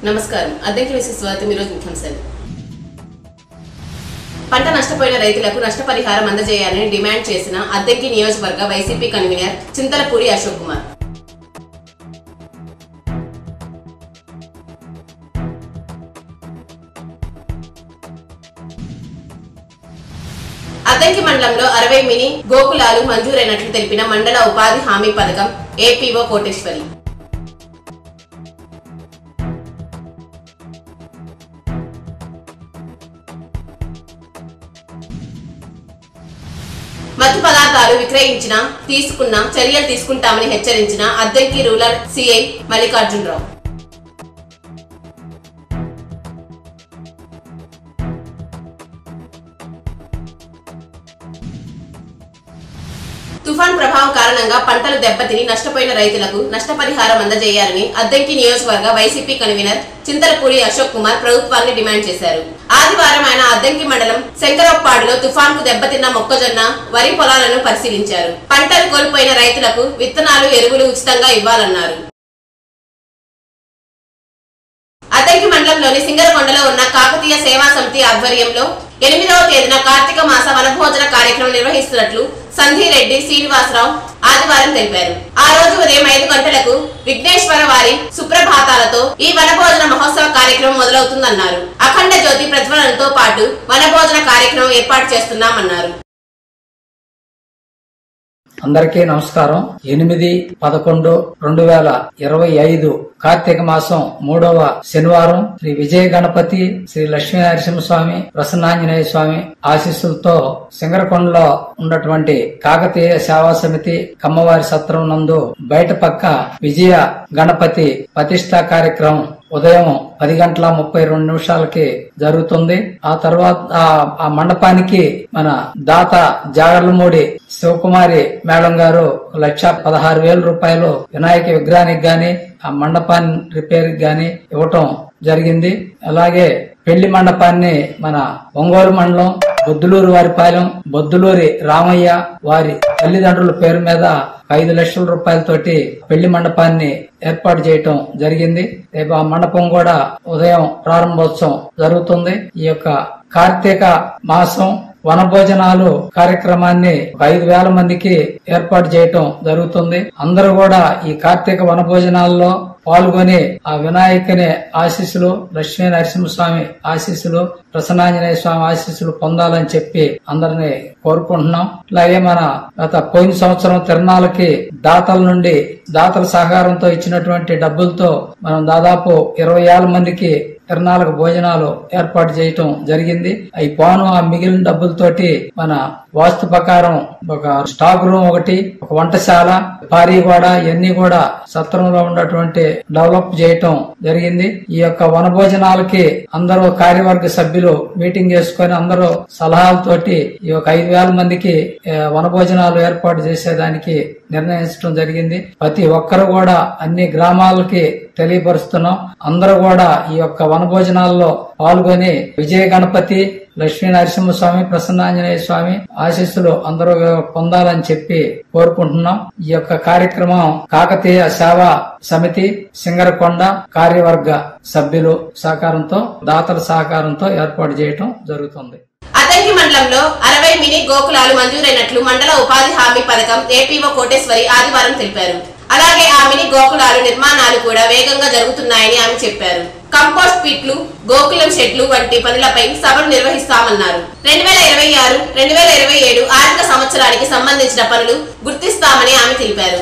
నమస్కారం. అద్దెకి వేసే స్వాగతం. ఈరోజు ముఖ్యాంశాలు. పంట నష్టపోయిన రైతులకు నష్టపరిహారం అందజేయాలని డిమాండ్ చేసిన అద్దెకి నియోజకవర్గ వైసీపీ కన్వీనర్ చింతలపూడి అశోక్ కుమార్. అద్దెకి మండలంలో 60 మినీ గోకులాలు మంజూరైనట్లు తెలిపిన మండల ఉపాధి హామీ పథకం ఏపీఓ కోటేశ్వరి. మత్తు పదార్థాలు విక్రయించినా తీసుకున్నా చర్యలు తీసుకుంటామని హెచ్చరించిన అద్దెకి రూరల్ సిఐ మల్లికార్జునరావు. తుఫాన్ ప్రభావం కారణంగా పంటలు దెబ్బతిని నష్టపోయిన రైతులకు నష్టపరిహారం అందజేయాలని అద్దెకి నియోజకవర్గ వైసీపీ కన్వీనర్ చింతలపూడి అశోక్ కుమార్ ప్రభుత్వాన్ని డిమాండ్ చేశారు. ఆదివారం ఆయన అద్దెకి మండలం శంకరప్పాడులో తుఫాన్ కు దెబ్బతిన్న మొక్కజొన్న, వరి పొలాలను పరిశీలించారు. పంటలు కోల్పోయిన రైతులకు విత్తనాలు, ఎరువులు ఉచితంగా ఇవ్వాలన్నారు. అద్దెకి మండలంలోని సింగరకొండలో ఉన్న కాకతీయ సేవా సమితి ఆధ్వర్యంలో 8వ తేదీన కార్తీక మాస వనభోజన కార్యక్రమం నిర్వహిస్తున్నట్లు సంధిరెడ్డి శ్రీనివాసరావు ఆదివారం తెలిపారు. ఆ రోజు ఉదయం 5 గంటలకు విఘ్నేశ్వర వారి సుప్రభాతాలతో ఈ వనభోజన మహోత్సవ కార్యక్రమం మొదలవుతుందన్నారు. అఖండ జ్యోతి ప్రజ్వలనతో పాటు వనభోజన కార్యక్రమం ఏర్పాటు చేస్తున్నామన్నారు. అందరికీ నమస్కారం. 8/11/2025 కార్తీక మాసం 3వ శనివారం శ్రీ విజయ గణపతి, శ్రీ లక్ష్మీ నరసింహస్వామి, ప్రసన్నాంజనేయ స్వామి ఆశీస్సులతో సింగరకొండలో ఉన్నటువంటి కాకతీయ సేవా సమితి కమ్మవారి సత్రం నందు బయట పక్క విజయ గణపతి ప్రతిష్టా కార్యక్రమం ఉదయం 10:32 జరుగుతుంది. ఆ తర్వాత ఆ మండపానికి మన దాత జాగర్లమూడి శివకుమారి మేడం గారు 1,16,000 రూపాయలు వినాయక విగ్రహానికి గాని ఆ మండపాన్ని రిపేర్ గాని ఇవ్వటం జరిగింది. అలాగే పెళ్లి మండపాన్ని మన ఒంగోలు మండలం బొద్దులూరు వారిపాలెం బొద్దులూరి రామయ్య వారి తల్లిదండ్రుల పేరు మీద 5 లక్షల రూపాయలతోటి పెళ్లి మండపాన్ని ఏర్పాటు చేయటం జరిగింది. రేపు ఆ మండపం కూడా ఉదయం ప్రారంభోత్సవం జరుగుతుంది. ఈ యొక్క కార్తీక మాసం వనభోజనాలు కార్యక్రమాన్ని 5,000 మందికి ఏర్పాటు చేయటం జరుగుతుంది. అందరూ కూడా ఈ కార్తీక వనభోజనాల్లో పాల్గొని ఆ వినాయకుని ఆశీస్సులు, లక్ష్మీ నరసింహస్వామి ఆశీస్సులు, ప్రసన్నాంజనేయ స్వామి ఆశీస్సులు పొందాలని చెప్పి అందరినీ కోరుకుంటున్నాం. అలాగే మన గత పోయిన సంవత్సరం తిరునాళ్ళకి దాతల సహకారంతో ఇచ్చినటువంటి డబ్బులతో మనం దాదాపు 20,000 మందికి తిరునాళ్ళకు భోజనాలు ఏర్పాటు చేయటం జరిగింది. అవి పోను ఆ మిగిలిన డబ్బులతోటి మన వాస్తు ప్రకారం ఒక స్టాక్ రూమ్ ఒకటి, ఒక వంటశాల, పారీగోడ ఇవన్నీ కూడా సత్రంలో ఉన్నటువంటి డెవలప్ చేయటం జరిగింది. ఈ యొక్క వనభోజనాలకి అందరూ కార్యవర్గ సభ్యులు మీటింగ్ చేసుకుని అందరూ సలహాలతోటి ఈ యొక్క 5,000 మందికి వనభోజనాలు ఏర్పాటు చేసేదానికి నిర్ణయించడం జరిగింది. ప్రతి ఒక్కరు కూడా అన్ని గ్రామాలకి తెలియపరుస్తున్నాం. అందరూ కూడా ఈ యొక్క వనభోజనాల్లో పాల్గొని విజయ గణపతి, లక్ష్మీ నరసింహస్వామి, ప్రసన్నాంజనేయ స్వామి ఆశీస్సులు అందరూ పొందాలని చెప్పి కోరుకుంటున్నాం. ఈ యొక్క కార్యక్రమం కాకతీయ సేవా సమితి సింగరకొండ కార్యవర్గ సభ్యులు సహకారంతో, దాతల సహకారంతో ఏర్పాటు చేయటం జరుగుతుంది. అద్దెకి మండలంలో 60 మినీ గోకులాలు మంజూరైనట్లు మండల ఉపాధి హామీ పథకం ఏపీఓ కోటేశ్వరి ఆదివారం తెలిపారు. అలాగే ఆ మినీ గోకులాలు నిర్మాణాలు కూడా వేగంగా జరుగుతున్నాయని ఆమె చెప్పారు. కంపోస్ట్ పిట్లు, గోకులం షెడ్లు వంటి పనులపై సభలు నిర్వహిస్తామన్నారు. 2026-2027 ఆర్థిక సంవత్సరానికి సంబంధించిన పనులు గుర్తిస్తామని ఆమె తెలిపారు.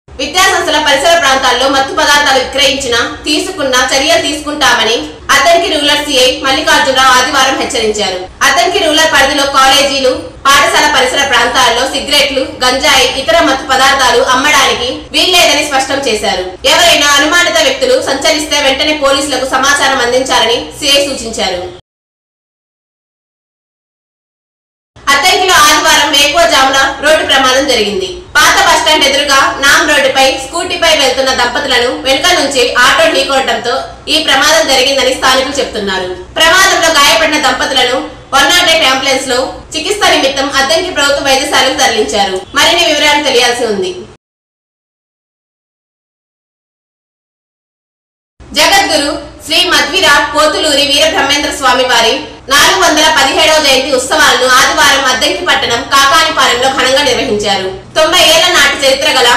విద్యాసంస్థల పరిసర ప్రాంతాల్లో మత్తు పదార్థాలు విక్రయించినా తీసుకున్నా చర్యలు తీసుకుంటామని అద్దెకి రూరల్ సిఐ మల్లికార్జునరావు ఆదివారం హెచ్చరించారు. అద్దెకి రూరల్ పరిధిలో కాలేజీలు, పాఠశాల పరిసర ప్రాంతాల్లో సిగరెట్లు, గంజాయి, ఇతర మత్తు పదార్థాలు అమ్మడానికి వీల్లేదని స్పష్టం చేశారు. ఎవరైనా అనుమానిత వ్యక్తులు సంచరిస్తే వెంటనే పోలీసులకు సమాచారం అందించాలని సిఐ సూచించారు. అద్దెకిలో ఆదివారం వేకువజామున రోడ్డు ప్రమాదం జరిగింది. పాత బస్టాండ్ ఎదురుగా నామ్ రోడ్డుపై స్కూటీపై వెళ్తున్న దంపతులను వెనుక నుంచి ఆటో ఢీకొనడంతో ఈ ప్రమాదం జరిగిందని స్థానికులు చెబుతున్నారు. ప్రమాదంలో గాయపడిన దంపతులను 108 అంబులెన్స్ లో చికిత్స నిమిత్తం అద్దెకి ప్రభుత్వ వైద్యశాలకు తరలించారు. మరిన్ని వివరాలు తెలియాల్సి ఉంది. జగద్గురు శ్రీ మధ్విరాట్ పోతులూరి వీర బ్రహ్మేంద్ర స్వామి వారి 417వ జయంతి ఉత్సవాలను ఆదివారం అద్దంకి పట్టణం కాకానిపాలెంలో ఘనంగా నిర్వహించారు. 90 ఏళ్ల నాటి చరిత్ర గల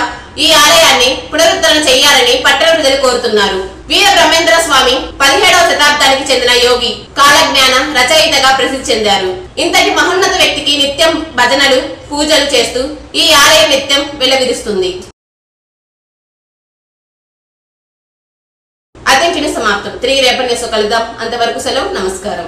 ఈ ఆలయాన్ని పునరుద్ధరణ చేయాలని పట్టణ ప్రజలు కోరుతున్నారు. వీర బ్రహ్మేంద్ర స్వామి 17వ శతాబ్దానికి చెందిన యోగి, కాలజ్ఞాన రచయితగా ప్రసిద్ధి చెందారు. ఇంతటి మహోన్నత వ్యక్తికి నిత్యం భజనలు, పూజలు చేస్తూ ఈ ఆలయం నిత్యం వెలువరిస్తుంది. అద్దంకి సమాప్తం. తిరిగి రేపటి న్యూస్ కలుద్దాం. అంతవరకు సెలవు. నమస్కారం.